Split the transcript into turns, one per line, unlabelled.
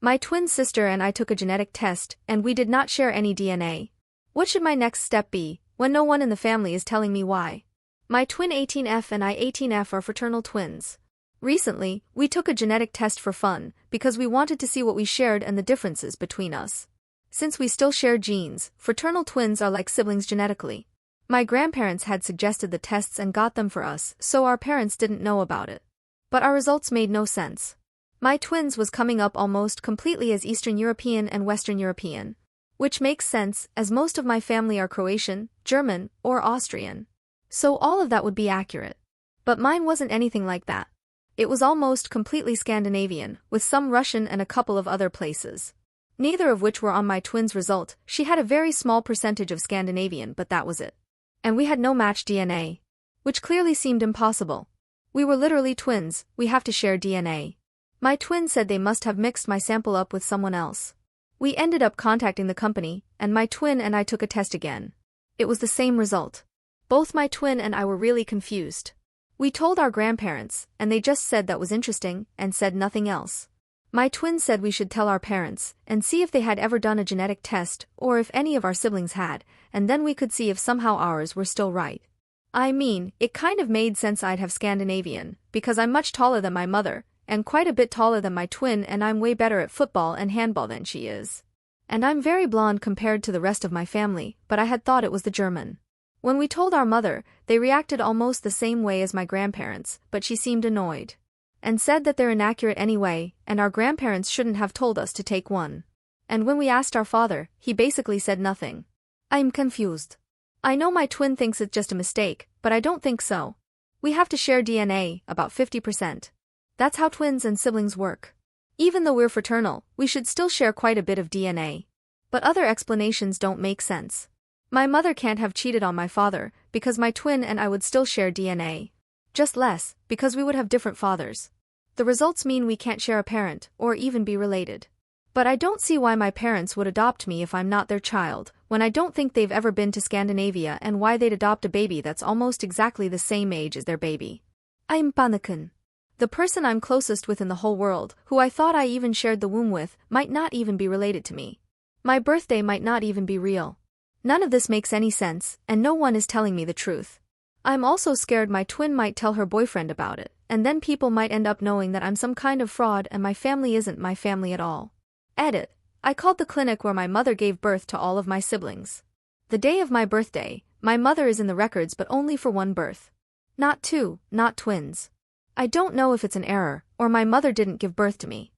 My twin sister and I took a genetic test, and we did not share any DNA. What should my next step be, when no one in the family is telling me why? My twin 18F and I 18F are fraternal twins. Recently, we took a genetic test for fun, because we wanted to see what we shared and the differences between us. Since we still share genes, fraternal twins are like siblings genetically. My grandparents had suggested the tests and got them for us, so our parents didn't know about it. But our results made no sense. My twins was coming up almost completely as Eastern European and Western European. Which makes sense, as most of my family are Croatian, German, or Austrian. So all of that would be accurate. But mine wasn't anything like that. It was almost completely Scandinavian, with some Russian and a couple of other places. Neither of which were on my twin's result. She had a very small percentage of Scandinavian, but that was it. And we had no matched DNA. Which clearly seemed impossible. We were literally twins, we have to share DNA. My twin said they must have mixed my sample up with someone else. We ended up contacting the company, and my twin and I took a test again. It was the same result. Both my twin and I were really confused. We told our grandparents, and they just said that was interesting, and said nothing else. My twin said we should tell our parents, and see if they had ever done a genetic test, or if any of our siblings had, and then we could see if somehow ours were still right. I mean, it kind of made sense I'd have Scandinavian, because I'm much taller than my mother, and quite a bit taller than my twin, and I'm way better at football and handball than she is. And I'm very blonde compared to the rest of my family, but I had thought it was the German. When we told our mother, they reacted almost the same way as my grandparents, but she seemed annoyed. And said that they're inaccurate anyway, and our grandparents shouldn't have told us to take one. And when we asked our father, he basically said nothing. I'm confused. I know my twin thinks it's just a mistake, but I don't think so. We have to share DNA, about 50%. That's how twins and siblings work. Even though we're fraternal, we should still share quite a bit of DNA. But other explanations don't make sense. My mother can't have cheated on my father, because my twin and I would still share DNA. Just less, because we would have different fathers. The results mean we can't share a parent, or even be related. But I don't see why my parents would adopt me if I'm not their child, when I don't think they've ever been to Scandinavia, and why they'd adopt a baby that's almost exactly the same age as their baby. I'm Panakan. The person I'm closest with in the whole world, who I thought I even shared the womb with, might not even be related to me. My birthday might not even be real. None of this makes any sense, and no one is telling me the truth. I'm also scared my twin might tell her boyfriend about it, and then people might end up knowing that I'm some kind of fraud and my family isn't my family at all. Edit. I called the clinic where my mother gave birth to all of my siblings. The day of my birthday, my mother is in the records but only for one birth. Not two, not twins. I don't know if it's an error, or my mother didn't give birth to me.